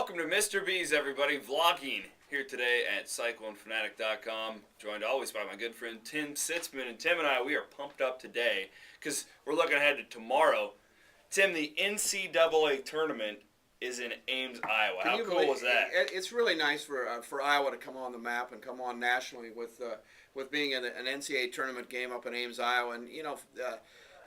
Welcome to Mr. B's, everybody. Vlogging here today at CycloneFanatic.com. Joined always by my good friend Tim Sitzman. And Tim and I, we are pumped up today because we're looking ahead to tomorrow. Tim, the NCAA tournament is in Ames, Iowa. How cool was that? It's really nice for Iowa to come on the map and come on nationally with being in an NCAA tournament game up in Ames, Iowa. And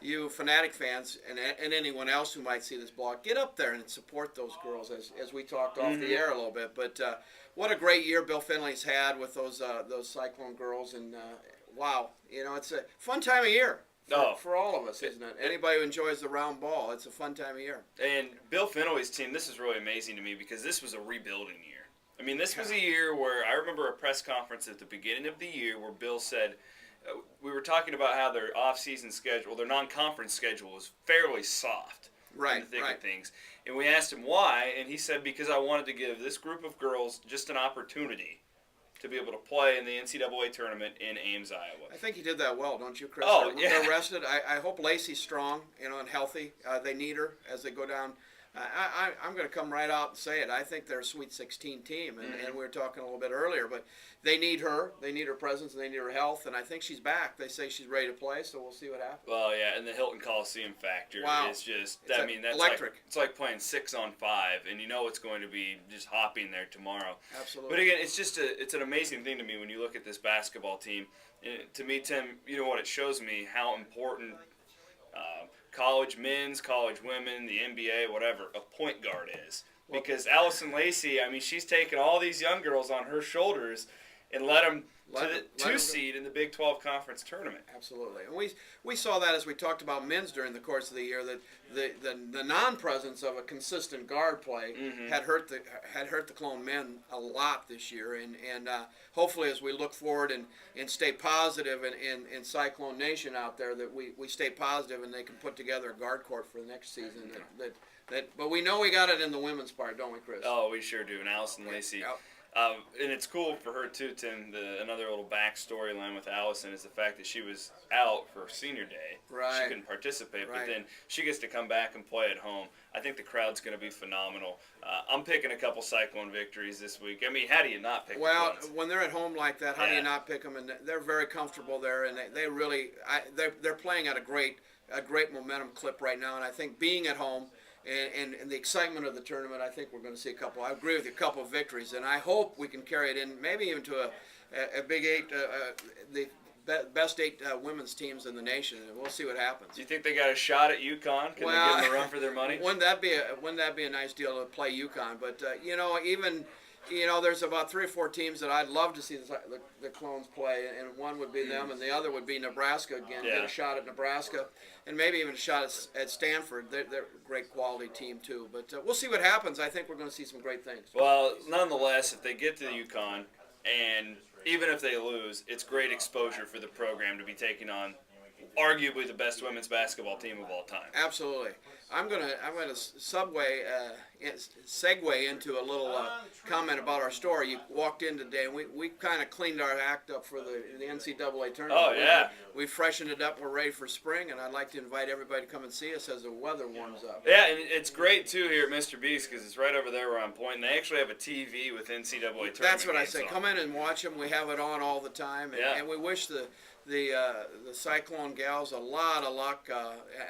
you Fanatic fans and anyone else who might see this blog, get up there and support those girls as we talked off the air a little bit. But what a great year Bill Finley's had with those Cyclone girls, and wow, it's a fun time of year. For all of us, isn't it? Anybody who enjoys the round ball, it's a fun time of year. And Bill Finley's team, this is really amazing to me because this was a rebuilding year. I mean, this was a year where I remember a press conference at the beginning of the year where Bill said, we were talking about how their off-season schedule, their non-conference schedule was fairly soft in the thick of things. And we asked him why, and he said, because I wanted to give this group of girls just an opportunity to be able to play in the NCAA tournament in Ames, Iowa. I think he did that well, don't you, Chris? Oh, yeah. They're rested. I hope Lacey's strong, and healthy. They need her as they go down. I'm going to come right out and say it. I think they're a Sweet 16 team, and we were talking a little bit earlier, but they need her. They need her presence, and they need her health, and I think she's back. They say she's ready to play, so we'll see what happens. Well, yeah, and the Hilton Coliseum factor is just, that's electric. It's like playing 6-on-5, and you know it's going to be just hopping there tomorrow. Absolutely. But again, it's an amazing thing to me when you look at this basketball team. And to me, Tim, you know what, it shows me how important college men's, college women, the NBA, whatever, a point guard is. Because Allison Lacey, I mean, she's taken all these young girls on her shoulders and led them to the 2 seed in the Big 12 Conference Tournament. Absolutely. And we saw that as we talked about men's during the course of the year, that the non-presence of a consistent guard play had hurt the Clone men a lot this year. And hopefully as we look forward and stay positive in Cyclone Nation out there, that we stay positive and they can put together a guard court for the next season. But we know we got it in the women's part, don't we, Chris? Oh, we sure do. And Allison Lacey. Yep. And it's cool for her too, Tim. Another little back storyline with Allison is the fact that she was out for senior day. Right. She couldn't participate, but then she gets to come back and play at home. I think the crowd's going to be phenomenal. I'm picking a couple Cyclone victories this week. I mean, how do you not pick them? Well, when they're at home like that, how do you not pick them? And they're very comfortable there, and they really they're playing at a great momentum clip right now. And I think being at home. And the excitement of the tournament, I think we're going to see I agree with you, a couple of victories, and I hope we can carry it in, maybe even to a Big 8, the best 8 women's teams in the nation, and we'll see what happens. Do you think they got a shot at UConn? Can they give them a run for their money? Wouldn't that be a nice deal to play UConn? But there's about 3 or 4 teams that I'd love to see the Clones play, and one would be them, and the other would be Nebraska again. Get a shot at Nebraska, and maybe even a shot at Stanford. They're a great quality team too. But we'll see what happens. I think we're going to see some great things. Well, nonetheless, if they get to the UConn, and even if they lose, it's great exposure for the program to be taking on arguably the best women's basketball team of all time. Absolutely. I'm gonna segue into a little comment about our store. You walked in today, and we kind of cleaned our act up for the NCAA tournament. Oh, yeah. We freshened it up. We're ready for spring, and I'd like to invite everybody to come and see us as the weather warms up. Yeah, and it's great, too, here at Mr. B's because it's right over there where I'm pointing. They actually have a TV with NCAA tournament. That's what I say. Come in and watch them. We have it on all the time, and we wish the Cyclone gals a lot of luck.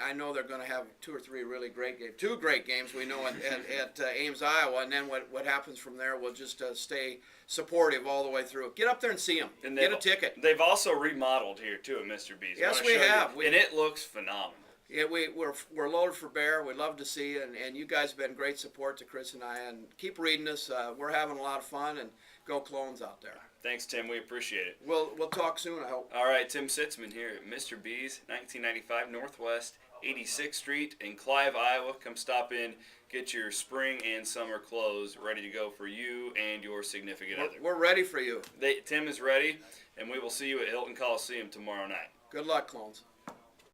I know they're going to have 2 or 3 really great games. 2 great games we know at Ames, Iowa, and then what happens from there, we'll just stay supportive all the way through. Get up there and see them. And get a ticket. They've also remodeled here too at Mr. B's. Yes, we have. And it looks phenomenal. Yeah, we're loaded for bear. We'd love to see you, and you guys have been great support to Chris and I. And keep reading us. We're having a lot of fun, and go Clones out there. Thanks, Tim. We appreciate it. We'll talk soon, I hope. All right, Tim Sitzman here at Mr. B's, 1995 Northwest 86th Street in Clive, Iowa. Come stop in, get your spring and summer clothes ready to go for you and your significant other. We're ready for you. Tim is ready, and we will see you at Hilton Coliseum tomorrow night. Good luck, Clones.